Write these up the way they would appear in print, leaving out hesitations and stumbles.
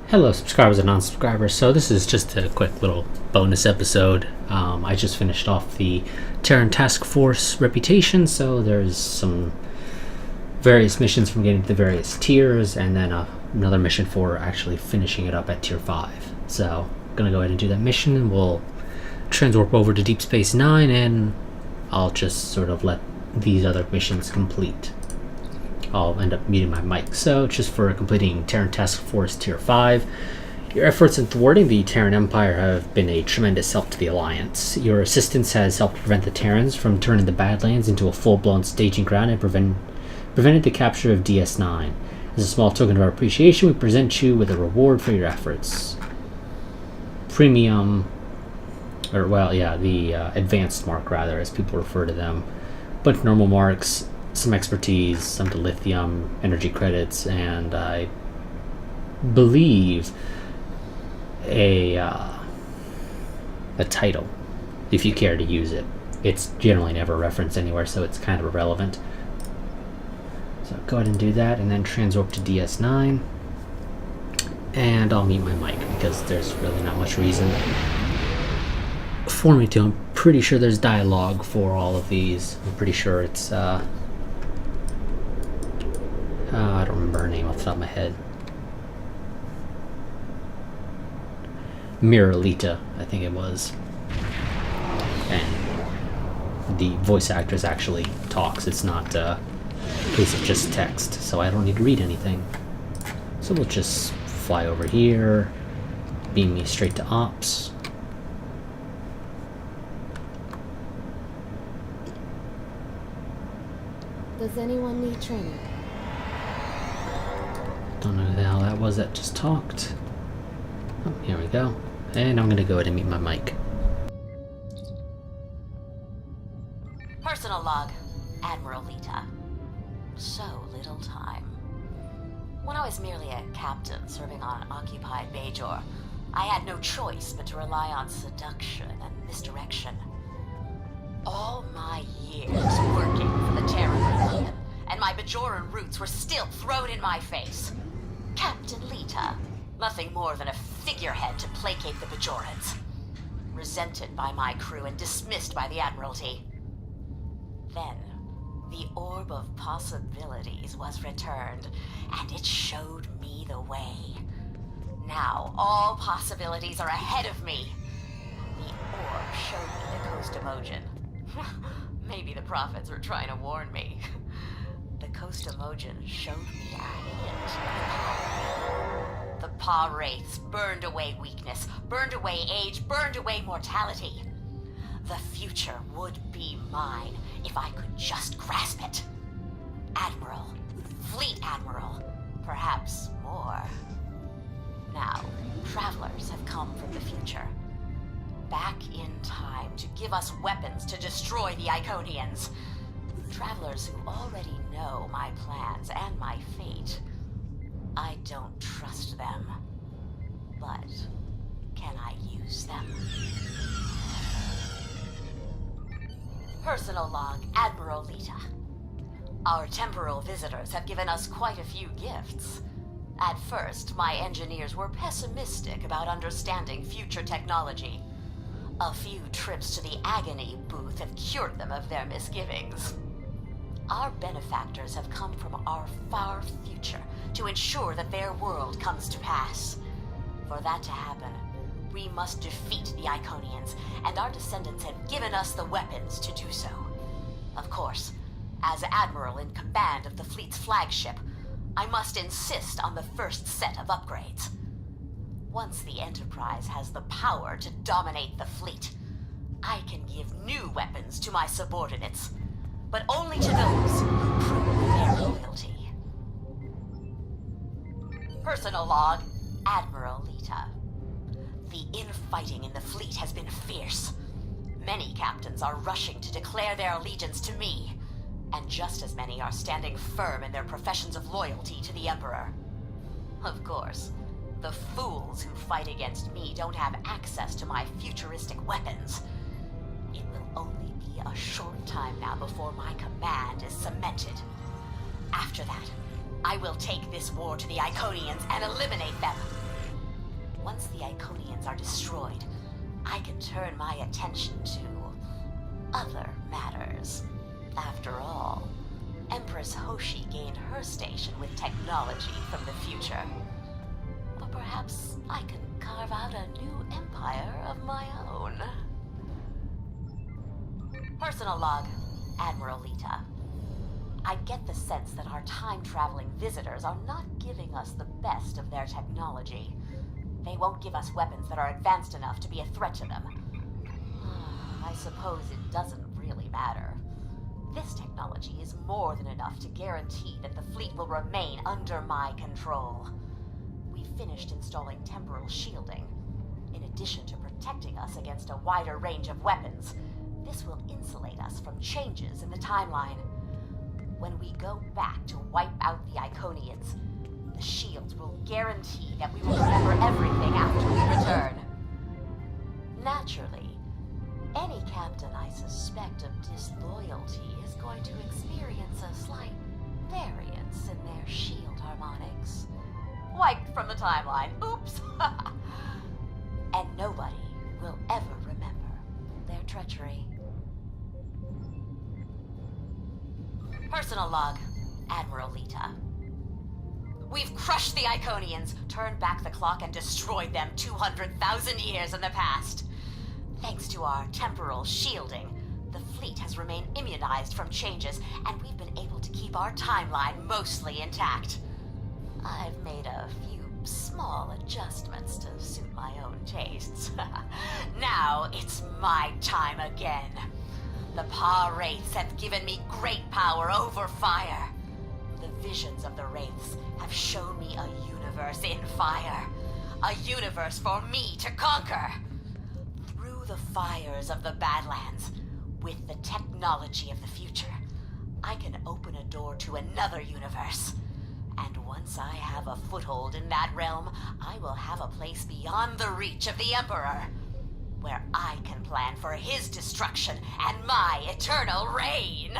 Hello, subscribers and non-subscribers. So this is just a quick little bonus episode. I just finished off the Terran Task Force reputation, so there's some various missions from getting to the various tiers, and then another mission for actually finishing it up at tier 5. So I'm going to go ahead and do that mission, and we'll transwarp over to Deep Space Nine, and I'll just sort of let these other missions complete. I'll end up muting my mic. So, just for completing Terran Task Force Tier 5, your efforts in thwarting the Terran Empire have been a tremendous help to the Alliance. Your assistance has helped prevent the Terrans from turning the Badlands into a full-blown staging ground and prevented the capture of DS9. As a small token of our appreciation, we present you with a reward for your efforts. Premium, the advanced mark, rather, as people refer to them. Bunch of normal marks, some expertise, some dilithium, energy credits, and I believe a title, if you care to use it. It's generally never referenced anywhere, so it's kind of irrelevant. So go ahead and do that, and then transwarp to DS9, and I'll mute my mic because there's really not much reason for me to. I'm pretty sure there's dialogue for all of these. I'm pretty sure it's I don't remember her name off the top of my head. Miralita, I think it was. And the voice actress actually talks. It's not a case of just text, so I don't need to read anything. So we'll just fly over here, beam me straight to Ops. Does anyone need training? Don't know who the hell that was that just talked. Oh, here we go. And I'm gonna go ahead and mute my mic. Personal log, Admiral Lita. So little time. When I was merely a captain serving on occupied Bajor, I had no choice but to rely on seduction and misdirection. All my years working for the Terran Legion, and my Bajoran roots were still thrown in my face. Captain Lita, nothing more than a figurehead to placate the Bajorans. Resented by my crew and dismissed by the Admiralty. Then, the Orb of Possibilities was returned, and it showed me the way. Now, all possibilities are ahead of me. The Orb showed me the Coast Emojin. Maybe the prophets were trying to warn me. The Coast Emojin showed me a hint of power. The Pa Wraiths burned away weakness, burned away age, burned away mortality. The future would be mine if I could just grasp it. Admiral, Fleet Admiral, perhaps more. Now, travelers have come from the future. Back in time to give us weapons to destroy the Iconians. Travelers who already know my plans and my fate. I don't trust them. But can I use them? Personal log, Admiral Lita. Our temporal visitors have given us quite a few gifts. At first, my engineers were pessimistic about understanding future technology. A few trips to the Agony booth have cured them of their misgivings. Our benefactors have come from our far future to ensure that their world comes to pass. For that to happen, we must defeat the Iconians, and our descendants have given us the weapons to do so. Of course, as Admiral in command of the fleet's flagship, I must insist on the first set of upgrades. Once the Enterprise has the power to dominate the fleet, I can give new weapons to my subordinates, but only to those who prove their loyalty. Personal log, Admiral Lita. The infighting in the fleet has been fierce. Many captains are rushing to declare their allegiance to me, and just as many are standing firm in their professions of loyalty to the Emperor. Of course, the fools who fight against me don't have access to my futuristic weapons. It will only be a short time now before my command is cemented. After that, I will take this war to the Iconians and eliminate them. once the Iconians are destroyed, I can turn my attention to other matters. After all, Empress Hoshi gained her station with technology from the future. Or perhaps I can carve out a new empire of my own. Personal log, Admiral Lita. I get the sense that our time-traveling visitors are not giving us the best of their technology. They won't give us weapons that are advanced enough to be a threat to them. I suppose it doesn't really matter. This technology is more than enough to guarantee that the fleet will remain under my control. We finished installing temporal shielding. In addition to protecting us against a wider range of weapons, this will insulate us from changes in the timeline. When we go back to wipe out the Iconians, the shields will guarantee that we will remember everything after we return. Naturally, any captain I suspect of disloyalty is going to experience a slight variance in their shield harmonics. Wiped from the timeline. Oops! And nobody will ever remember their treachery. Personal log, Admiral Lita. We've crushed the Iconians, turned back the clock, and destroyed them 200,000 years in the past. Thanks to our temporal shielding, the fleet has remained immunized from changes, and we've been able to keep our timeline mostly intact. I've made a few small adjustments to suit my own tastes. Now it's my time again. The Pa-Wraiths have given me great power over fire. The visions of the Wraiths have shown me a universe in fire. A universe for me to conquer. Through the fires of the Badlands, with the technology of the future, I can open a door to another universe. And once I have a foothold in that realm, I will have a place beyond the reach of the Emperor, where I can plan for his destruction and my eternal reign.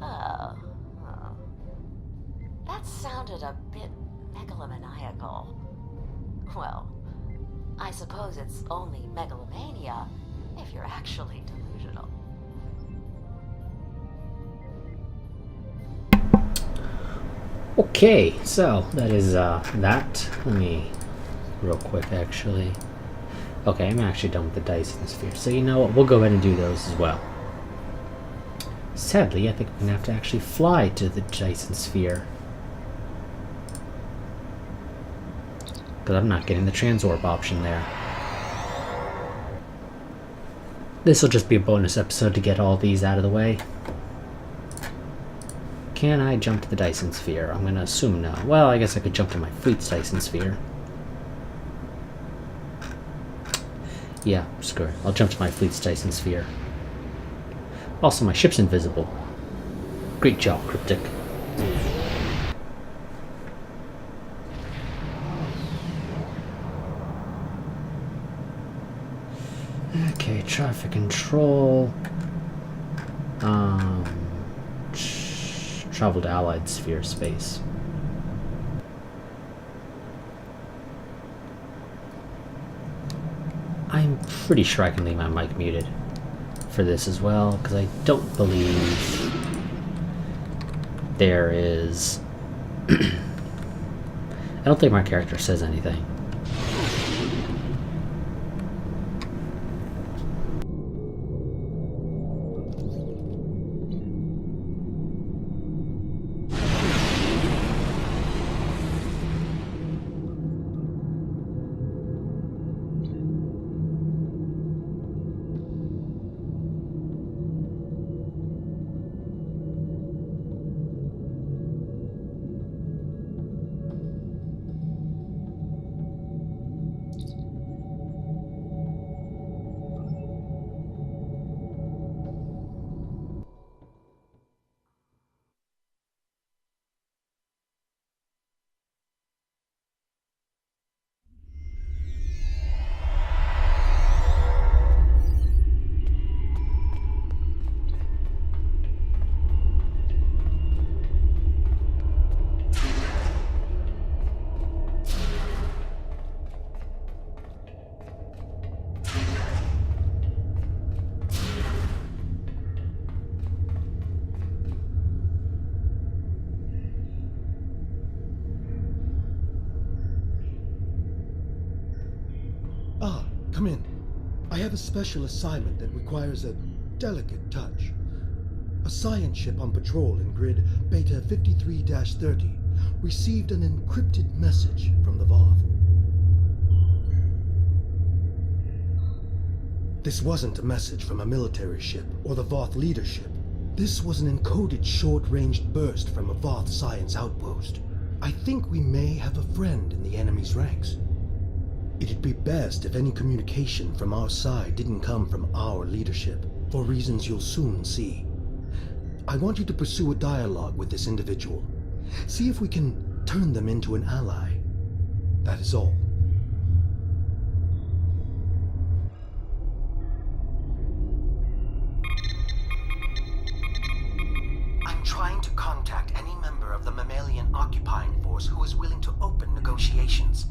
Oh. That sounded a bit megalomaniacal. Well, I suppose it's only megalomania if you're actually delusional. Okay, so that is that. Let me real quick actually. Okay, I'm actually done with the Dyson Sphere, so you know what, we'll go ahead and do those as well. Sadly, I think I'm gonna have to actually fly to the Dyson Sphere, because I'm not getting the Transorb option there. This will just be a bonus episode to get all these out of the way. Can I jump to the Dyson Sphere? I'm gonna assume no. Well, I guess I could jump to my fleet's Dyson Sphere. Yeah, screw it. I'll jump to my fleet's Dyson Sphere. Also, my ship's invisible. Great job, Cryptic. Okay, traffic control. Travel to Allied Sphere space. I'm pretty sure I can leave my mic muted for this as well, because I don't believe there is... I don't think my character says anything. Come in. I have a special assignment that requires a delicate touch. A science ship on patrol in grid Beta 53-30 received an encrypted message from the Voth. This wasn't a message from a military ship or the Voth leadership. This was an encoded short-ranged burst from a Voth science outpost. I think we may have a friend in the enemy's ranks. It'd be best if any communication from our side didn't come from our leadership, for reasons you'll soon see. I want you to pursue a dialogue with this individual. See if we can turn them into an ally. That is all. I'm trying to contact any member of the mammalian occupying force who is willing to open negotiations.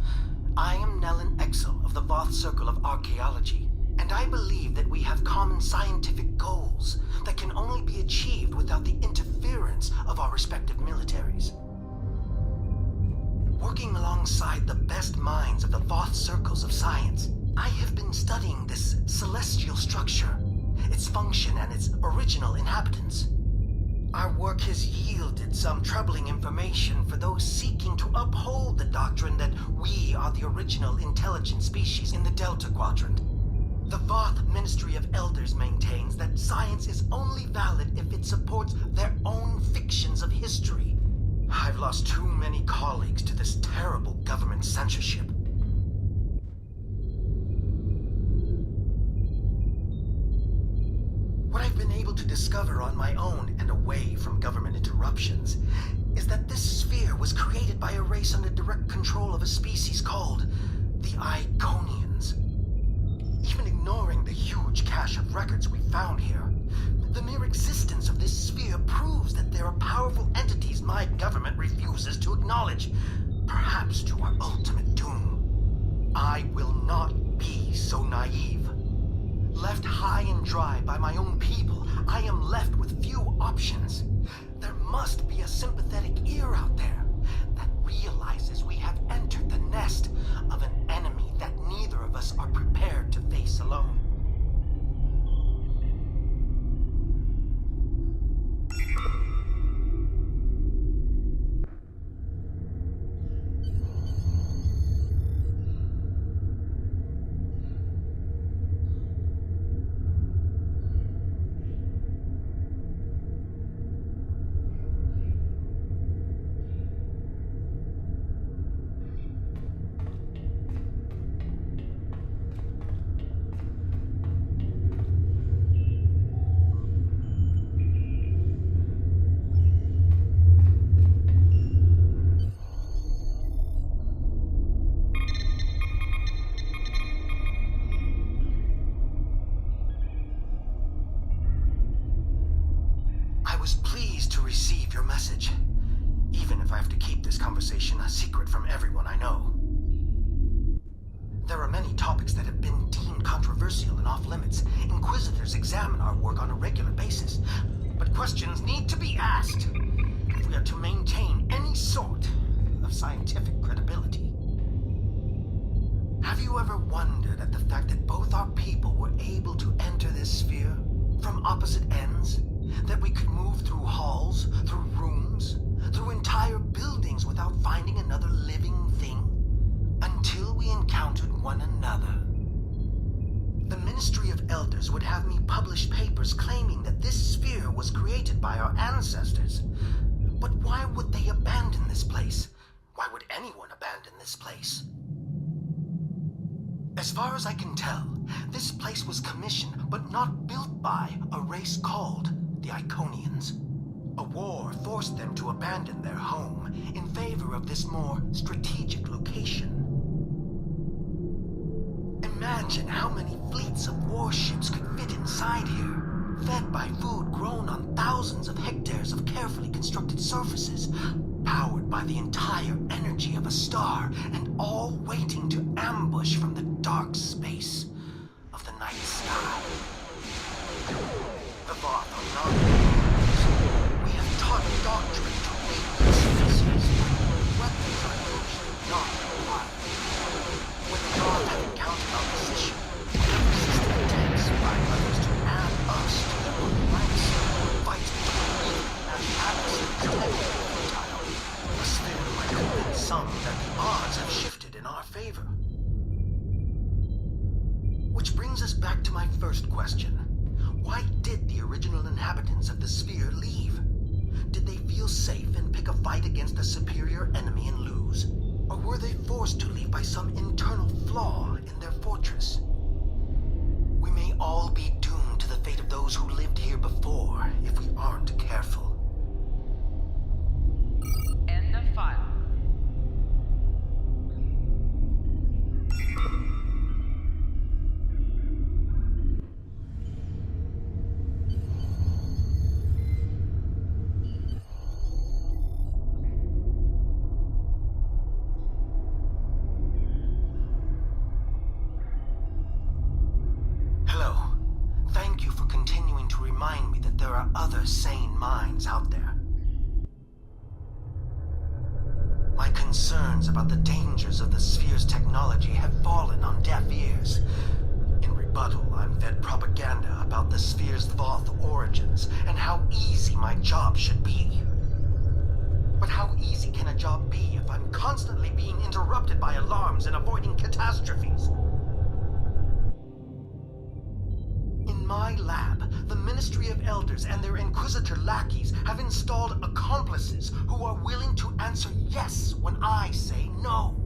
I am Nellen Exel of the Voth Circle of Archaeology, and I believe that we have common scientific goals that can only be achieved without the interference of our respective militaries. Working alongside the best minds of the Voth Circles of Science, I have been studying this celestial structure, its function and its original inhabitants. Our work has yielded some troubling information for those seeking to uphold the doctrine that we are the original intelligent species in the Delta Quadrant. The Voth Ministry of Elders maintains that science is only valid if it supports their own fictions of history. I've lost too many colleagues to this terrible government censorship. What I've been able to discover on my own and away from government interruptions is that this sphere was created by a race under direct control of a species called the Iconians. Even ignoring the huge cache of records we found here, the mere existence of this sphere proves that there are powerful entities my government refuses to acknowledge, perhaps to our ultimate doom. I will not be so naive. Left high and dry by my own people, I am left with few options. There must be a sympathetic ear out there that realizes we have entered the nest of an enemy that neither of us are prepared to face alone. I was pleased to receive your message, even if I have to keep this conversation a secret from everyone I know. There are many topics that have been deemed controversial and off-limits. Inquisitors examine our work on a regular basis, but questions need to be asked if we are to maintain any sort of scientific credibility. Have you ever wondered at the fact that both our people were able to enter this sphere from opposite ends? That we could move through halls, through rooms, through entire buildings without finding another living thing, until we encountered one another. The Ministry of Elders would have me publish papers claiming that this sphere was created by our ancestors. But why would they abandon this place? Why would anyone abandon this place? As far as I can tell, this place was commissioned but not built by a race called the Iconians. A war forced them to abandon their home in favor of this more strategic location. Imagine how many fleets of warships could fit inside here, fed by food grown on thousands of hectares of carefully constructed surfaces, powered by the entire energy of a star, and all waiting to ambush from the dark space of the night sky. The Voth are not warriors. We have taught doctrine to alien species. Weapons are usually not required. When the Voth have encountered opposition, some that the odds have shifted in our favor. Which brings us back to my first question. Why did the original inhabitants of the sphere leave? Did they feel safe and pick a fight against a superior enemy and lose? Or were they forced to leave by some internal flaw in their fortress? We may all be doomed to the fate of those who lived here before if we aren't careful. End of file. Hello. Thank you for continuing to remind me that there are other sane minds out there. My concerns about the dangers of the sphere's technology have fallen on deaf ears. In rebuttal, I'm fed propaganda about the sphere's Voth origins and how easy my job should be. But how easy can a job be if I'm constantly being interrupted by alarms and avoiding catastrophes? In my lab, the Ministry of Elders and their Inquisitor lackeys have installed accomplices who are willing to answer yes when I say no.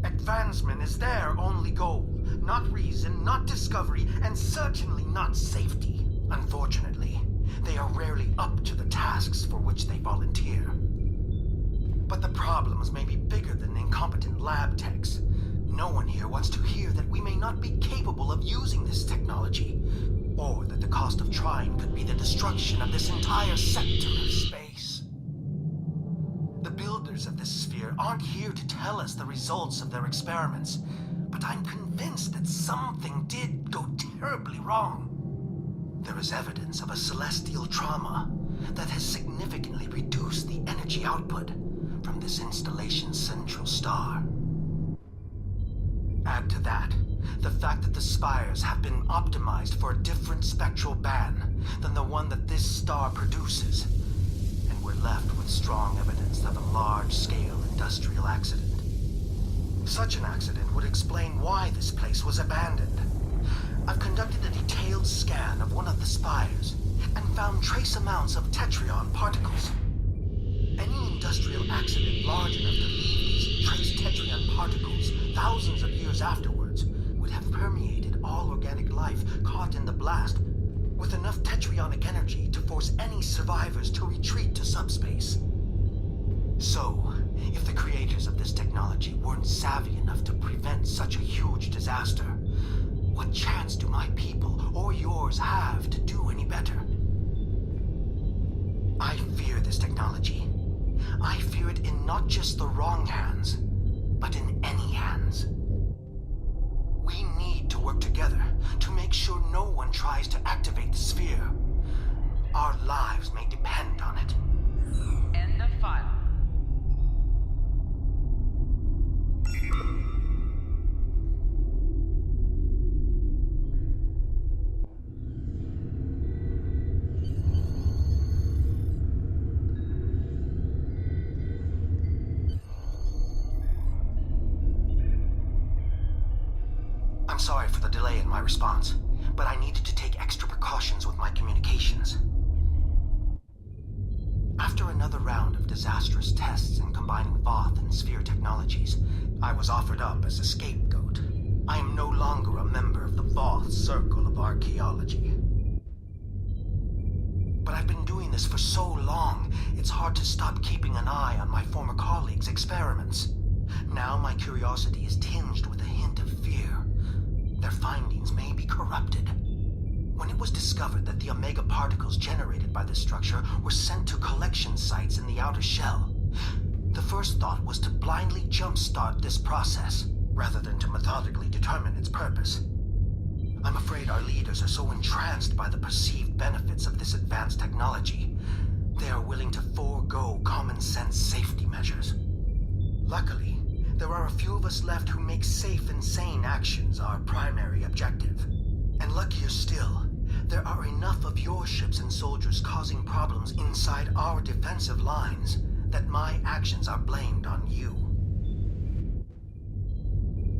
Advancement is their only goal, not reason, not discovery, and certainly not safety. Unfortunately, they are rarely up to the tasks for which they volunteer. But the problems may be bigger than incompetent lab techs. No one here wants to hear that we may not be capable of using this technology, or that the cost of trying could be the destruction of this entire sector of space. The builders of this sphere aren't here to tell us the results of their experiments, but I'm convinced that something did go terribly wrong. There is evidence of a celestial trauma that has significantly reduced the energy output from this installation's central star. Add to that the fact that the spires have been optimized for a different spectral band than the one that this star produces, and we're left with strong evidence of a large-scale industrial accident. Such an accident would explain why this place was abandoned. I've conducted a detailed scan of one of the spires and found trace amounts of tetrion particles. Any industrial accident large enough to leave these trace tetrion particles thousands of years afterwards would have permeated all organic life caught in the blast, with enough tetrionic energy to force any survivors to retreat to subspace. So, if the creators of this technology weren't savvy enough to prevent such a huge disaster, what chance do my people or yours have to do any better? I fear this technology. I fear it in not just the wrong hands, but in any hands. We need to work together to make sure no one tries to activate the sphere. Our lives may depend on it. End of file. I'm sorry for the delay in my response, but I needed to take extra precautions with my communications. After another round of disastrous tests in combining Voth and Sphere technologies, I was offered up as a scapegoat. I am no longer a member of the Voth Circle of Archaeology. But I've been doing this for so long, it's hard to stop keeping an eye on my former colleagues' experiments. Now my curiosity is tinged with a hint of fear. Their findings may be corrupted. When it was discovered that the Omega particles generated by this structure were sent to collection sites in the outer shell, the first thought was to blindly jumpstart this process, rather than to methodically determine its purpose. I'm afraid our leaders are so entranced by the perceived benefits of this advanced technology, they are willing to forego common-sense safety measures. Luckily, there are a few of us left who make safe and sane actions our primary objective. And luckier still, there are enough of your ships and soldiers causing problems inside our defensive lines that my actions are blamed on you.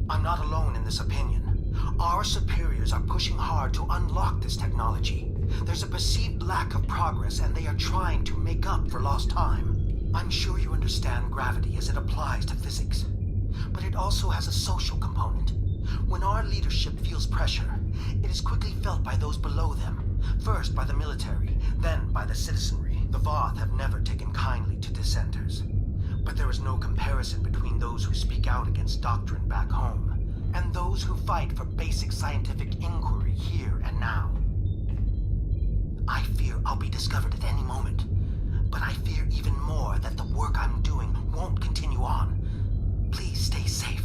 I'm not alone in this opinion. Our superiors are pushing hard to unlock this technology. There's a perceived lack of progress, and they are trying to make up for lost time. I'm sure you understand gravity as it applies to physics. But it also has a social component. When our leadership feels pressure, it is quickly felt by those below them. First by the military, then by the citizenry. The Voth have never taken kindly to dissenters. But there is no comparison between those who speak out against doctrine back home and those who fight for basic scientific inquiry here and now. I fear I'll be discovered at any moment, but I fear even more that the work I'm doing won't continue on. Please stay safe.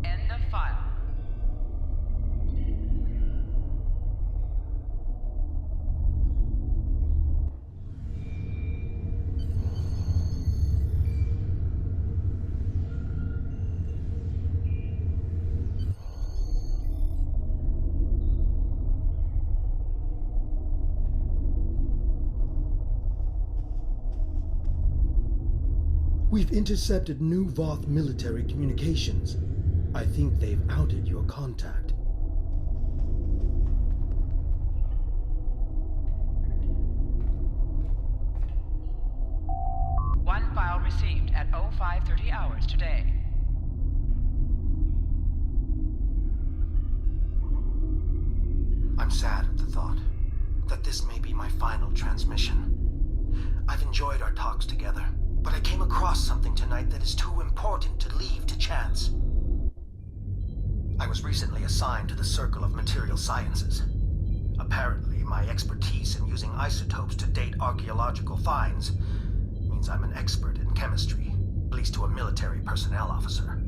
End of file. We've intercepted new Voth military communications. I think they've outed your contact. One file received at 0530 hours today. I'm sad at the thought that this may be my final transmission. I've enjoyed our talks together, but I came across something tonight that is too important to leave to chance. I was recently assigned to the Circle of Material Sciences. Apparently, my expertise in using isotopes to date archaeological finds means I'm an expert in chemistry, at least to a military personnel officer.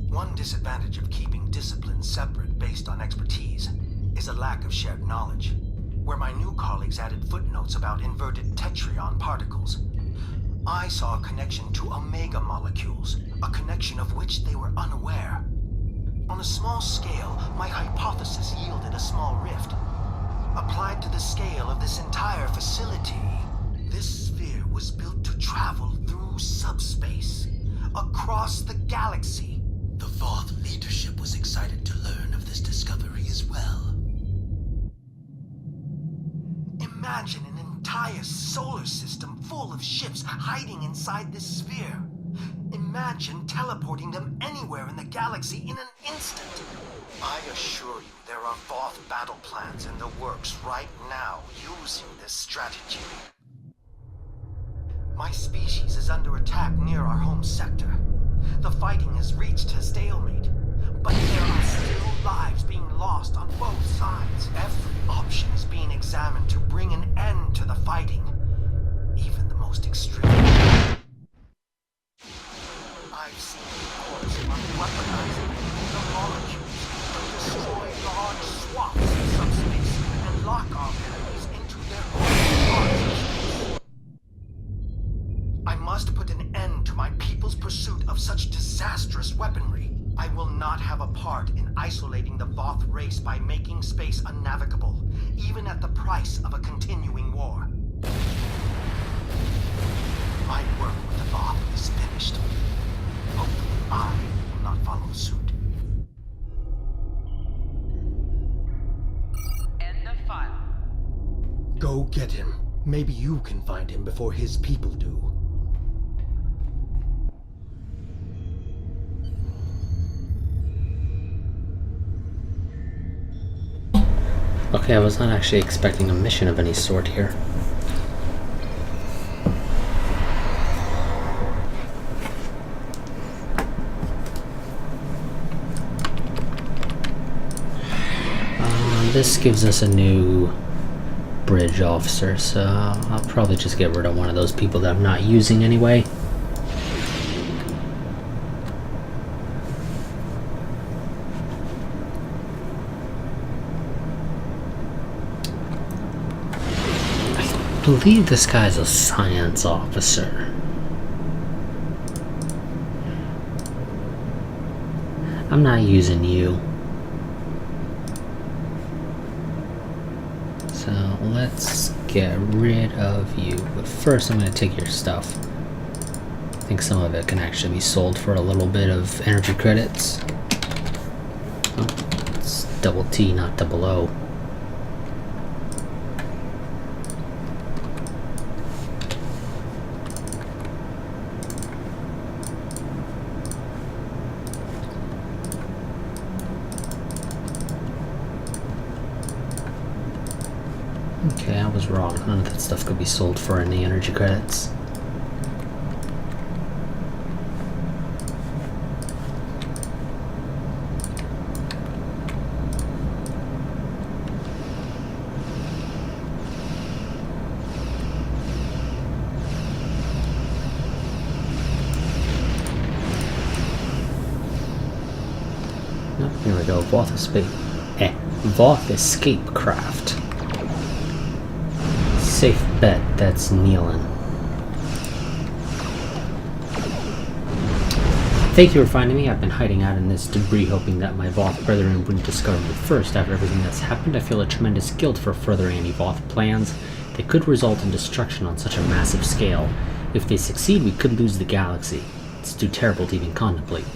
One disadvantage of keeping disciplines separate based on expertise is a lack of shared knowledge, where my new colleagues added footnotes about inverted tetryon particles. I saw a connection to omega molecules, a connection of which they were unaware. On a small scale, my hypothesis yielded a small rift. Applied to the scale of this entire facility, this sphere was built to travel through subspace, across the galaxy. The Voth leadership was excited to learn of this discovery as well. Imagine an entire solar system full of ships hiding inside this sphere. Imagine teleporting them anywhere in the galaxy in an instant. I assure you there are Voth battle plans in the works right now using this strategy. My species is under attack near our home sector. The fighting has reached a stalemate, but there are still lives being lost on both sides. Every option is being examined to bring an end to the fighting, even the most extreme. I've seen reports of weaponizing the molecules to destroy large swaths of subspace and lock our enemies into their own parts of space. I must put an end to my people's pursuit of such disastrous weaponry. I will not have a part in isolating the Voth race by making space unnavigable, even at the price of a continuing war. My work with the Voth is finished. Hopefully I will not follow suit. End of file. Go get him. Maybe you can find him before his people do. Okay, I was not actually expecting a mission of any sort here. This gives us a new bridge officer, so I'll probably just get rid of one of those people that I'm not using anyway. I believe this guy's a science officer. I'm not using you. So let's get rid of you. But first I'm going to take your stuff. I think some of it can actually be sold for a little bit of energy credits. Oh, it's double T, not double O. Okay, I was wrong. None of that stuff could be sold for any energy credits. Oh, here we go. Voth escape craft. Safe bet, that's Nealon. Thank you for finding me. I've been hiding out in this debris hoping that my Voth brethren wouldn't discover me first. After everything that's happened, I feel a tremendous guilt for further anti-Voth plans. They could result in destruction on such a massive scale. If they succeed, we could lose the galaxy. It's too terrible to even contemplate.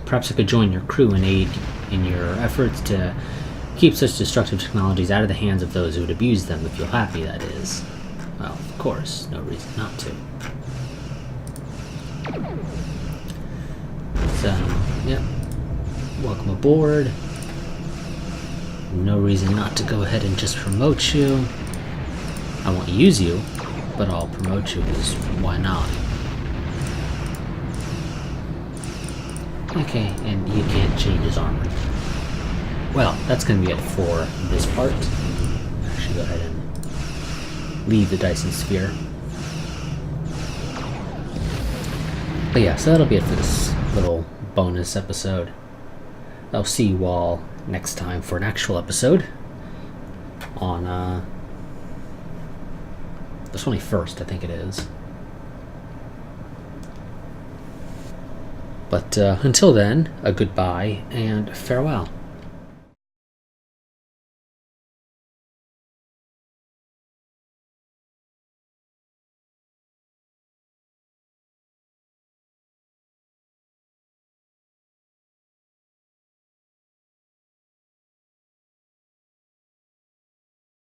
Perhaps I could join your crew and aid in your efforts to keep such destructive technologies out of the hands of those who would abuse them, if you're happy, that is. Well, of course, no reason not to. So, yep. Welcome aboard. No reason not to go ahead and just promote you. I won't use you, but I'll promote you, because why not? Okay, and he can't change his armor. Well, that's going to be it for this part. Actually, go ahead and leave the Dyson Sphere. But yeah, so that'll be it for this little bonus episode. I'll see you all next time for an actual episode on the 21st, I think it is. But until then, a goodbye and farewell.